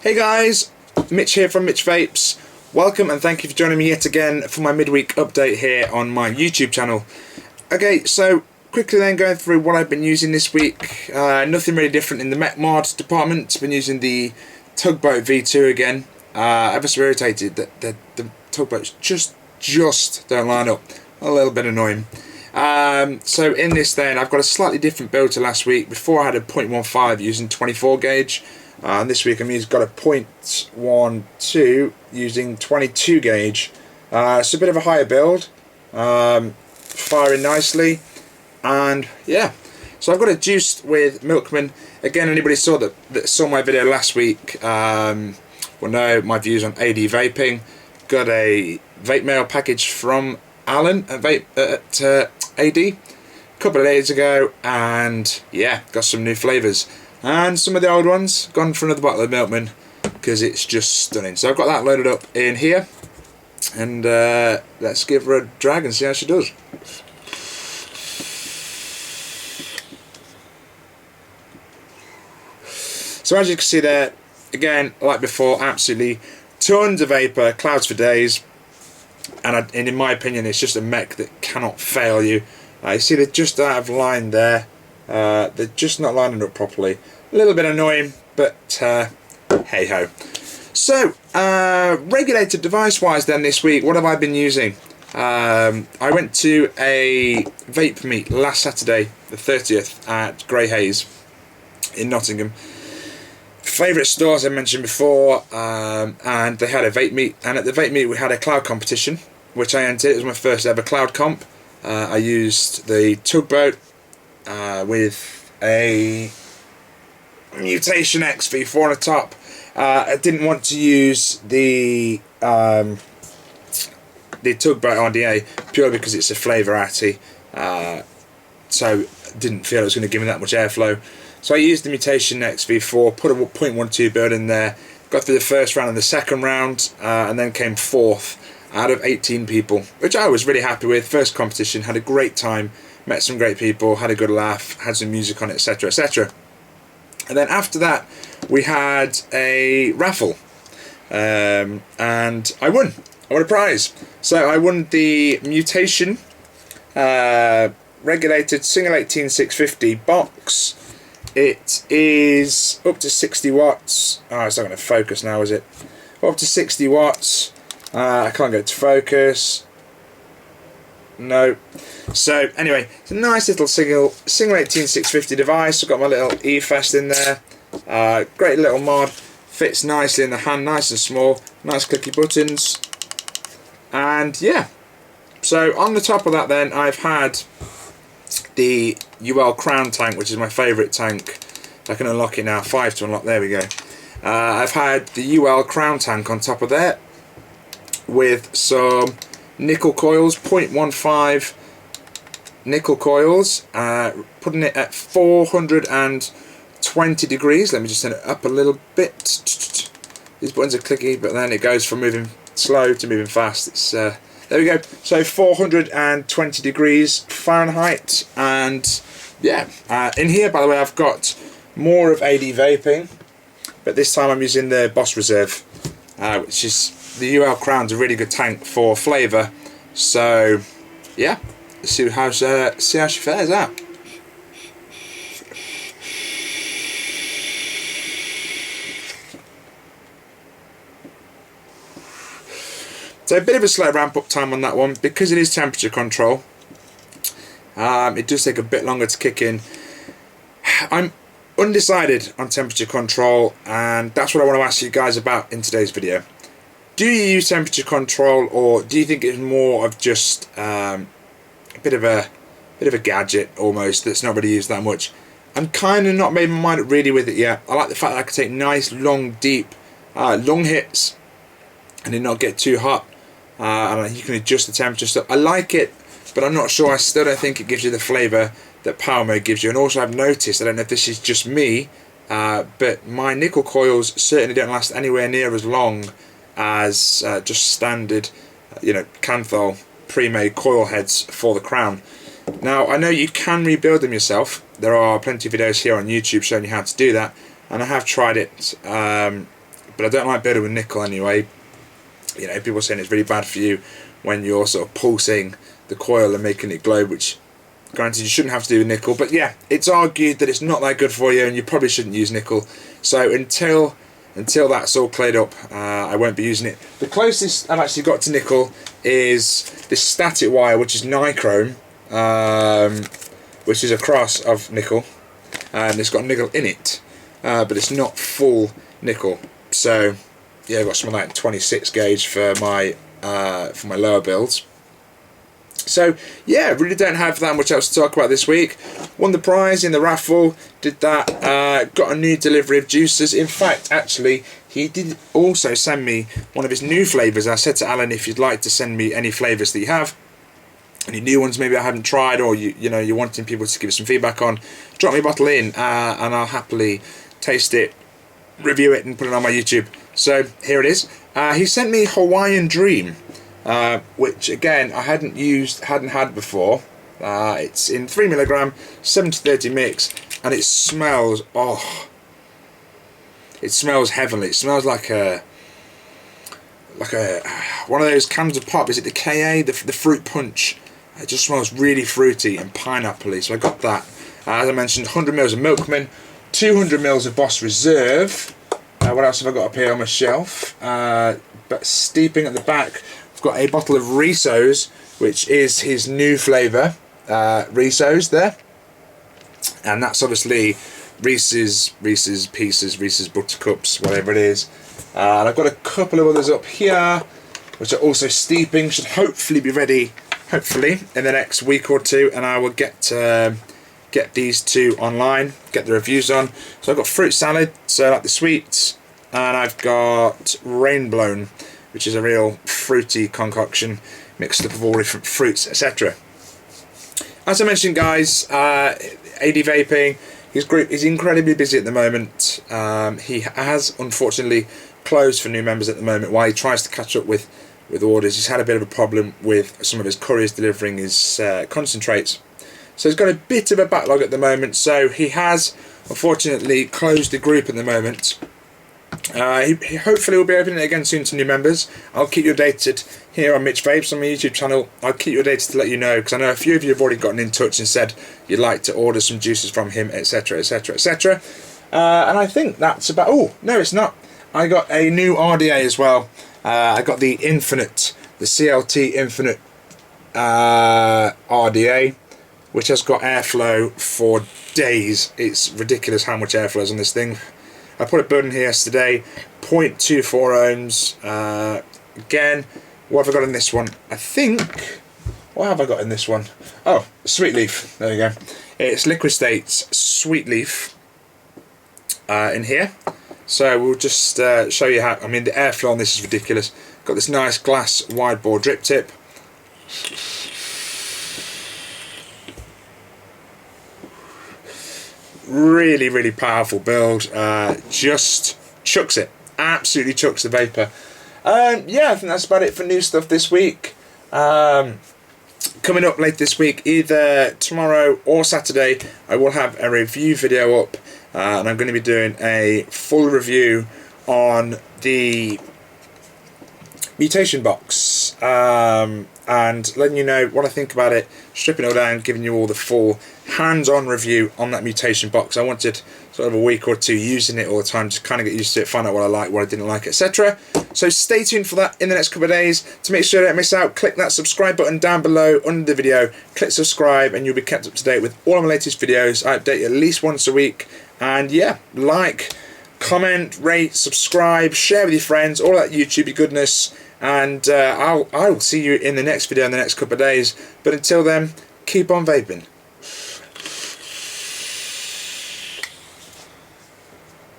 Hey guys, Mitch here from Mitch Vapes. Welcome and thank you for joining me yet again for my midweek update here on my YouTube channel. Okay, so quickly then going through what I've been using this week. Nothing really different in the mech mod department. Been using the Tugboat V2 again. Ever so irritated that the tugboats just don't line up. A little bit annoying. So in this then, I've got a slightly different build to last week. Before I had a 0.15 using 24 gauge. And this week I've got a 0.12 using 22 gauge. It's a bit of a higher build, firing nicely, and yeah. So I've got it juiced with Milkman. Again, anybody that saw my video last week will know my views on AD vaping. Got a vape mail package from Alan at AD a couple of days ago, and yeah, got some new flavours. And some of the old ones, gone for another bottle of Milkman because it's just stunning. So I've got that loaded up in here, and let's give her a drag and see how she does. So as you can see there, again, like before, absolutely tons of vapour, clouds for days, and in my opinion, it's just a mech that cannot fail you. You see they're just out of line there. They're just not lining up properly. A little bit annoying, but hey ho. So, regulated device wise then this week, what have I been using? I went to a vape meet last Saturday, the 30th, at Grey Hayes in Nottingham. Favourite store, as I mentioned before, and they had a vape meet, and at the vape meet we had a cloud competition, which I entered. It was my first ever cloud comp. I used the Tugboat with a Mutation X V3 on the top. I didn't want to use the Tugboat RDA purely because it's a flavour arty, so didn't feel it was going to give me that much airflow. So I used the Mutation X V3, put a 0.12 build in there, got through the first round and the second round, and then came fourth out of 18 people, which I was really happy with. First competition, had a great time, met some great people, had a good laugh, had some music on it, etc, etc. And then after that we had a raffle, and I won a prize. So I won the Mutation regulated single 18650 box. It is up to 60 watts. Oh, it's not going to focus now, is it? Up to 60 watts. I can't get it to focus. No. So anyway, it's a nice little single 18650 device. I've got my little E-Fest in there. Great little mod. Fits nicely in the hand, nice and small. Nice clicky buttons. And yeah. So on the top of that then, I've had the UL Crown tank, which is my favourite tank. I can unlock it now. 5 to unlock. There we go. I've had the UL Crown tank on top of there with some nickel coils, 0.15 nickel coils, putting it at 420 degrees. Let me just turn it up a little bit. These buttons are clicky, but then it goes from moving slow to moving fast. It's there we go. So 420 degrees Fahrenheit, and yeah. In here, by the way, I've got more of AD vaping, but this time I'm using the Boss Reserve, which is the UL Crown's a really good tank for flavour. So yeah, let's see how she fares out. So a bit of a slow ramp up time on that one because it is temperature control. It does take a bit longer to kick in. I'm undecided on temperature control, and that's what I want to ask you guys about in today's video. Do you use temperature control, or do you think it's more of just a bit of a gadget almost that's not really used that much? I'm kind of not made my mind up really with it yet. I like the fact that I can take nice, long, deep, long hits and it not get too hot, and you can adjust the temperature stuff. I like it, but I'm not sure. I still don't think it gives you the flavour that Power Mode gives you. And also I've noticed, I don't know if this is just me, but my nickel coils certainly don't last anywhere near as long as just standard, Canthol pre-made coil heads for the Crown. Now I know you can rebuild them yourself. There are plenty of videos here on YouTube showing you how to do that, and I have tried it, but I don't like building with nickel anyway. You know, people are saying it's really bad for you when you're sort of pulsing the coil and making it glow, which granted you shouldn't have to do with nickel, but yeah, it's argued that it's not that good for you and you probably shouldn't use nickel. So until that's all cleared up, I won't be using it. The closest I've actually got to nickel is this static wire, which is nichrome, which is a cross of nickel, and it's got nickel in it, but it's not full nickel. So yeah, I've got something like 26 gauge for my lower builds. So yeah, really don't have that much else to talk about this week. Won the prize in the raffle, did that, got a new delivery of juicers. In fact, actually, he did also send me one of his new flavours. I said to Alan, if you'd like to send me any flavours that you have, any new ones maybe I haven't tried, or you're wanting people to give some feedback on, drop me a bottle in, and I'll happily taste it, review it, and put it on my YouTube. So here it is. He sent me Hawaiian Dream, which again I hadn't had before. It's in 3mg, 70-30 mix, and it smells, it smells heavenly. It smells like a one of those cans of pop. Is it the KA, the fruit punch? It just smells really fruity and pineapple-y. So I got that. As I mentioned, 100ml of Milkman, 200ml of Boss Reserve. What else have I got up here on my shelf? But steeping at the back, I've got a bottle of Risos, which is his new flavour, Risos there, and that's obviously Reese's Pieces, Reese's Buttercups, whatever it is. And I've got a couple of others up here, which are also steeping. Should hopefully be ready, hopefully in the next week or two, and I will get these two online, get the reviews on. So I've got fruit salad, so I like the sweets, and I've got Rainblown, which is a real fruity concoction mixed up of all different fruits, etc. As I mentioned, guys, AD Vaping, his group is incredibly busy at the moment. He has unfortunately closed for new members at the moment while he tries to catch up with orders. He's had a bit of a problem with some of his couriers delivering his concentrates. So he's got a bit of a backlog at the moment, so he has unfortunately closed the group at the moment. He hopefully will be opening it again soon to new members. I'll keep you updated here on Mitch Vapes on my YouTube channel. I'll keep you updated to let you know, because I know a few of you have already gotten in touch and said you'd like to order some juices from him, etc, etc, etc. And I think that's about... Oh, no, it's not. I got a new RDA as well. I got the Infinite, the CLT Infinite RDA, which has got airflow for days. It's ridiculous how much airflow is on this thing. I put a button here yesterday, 0.24 ohms. Again, what have I got in this one? I think, what have I got in this one? Oh, Sweet Leaf. There you go. It's Liquid States Sweet Leaf in here. So we'll just show you how. I mean, the airflow on this is ridiculous. Got this nice glass wide bore drip tip. Really, really powerful build. Just chucks it. Absolutely chucks the vapour. Yeah, I think that's about it for new stuff this week. Coming up later this week, either tomorrow or Saturday, I will have a review video up, and I'm going to be doing a full review on the Mutation box, and letting you know what I think about it, stripping it all down, giving you all the full hands-on review on that Mutation box. I wanted sort of a week or two using it all the time to kind of get used to it, find out what I like, what I didn't like, etc. So stay tuned for that in the next couple of days. To make sure you don't miss out, click that subscribe button down below under the video, click subscribe, and you'll be kept up to date with all of my latest videos. I update you at least once a week, and yeah, like, comment, rate, subscribe, share with your friends, all that YouTube goodness, and I'll see you in the next video in the next couple of days. But until then, keep on vaping.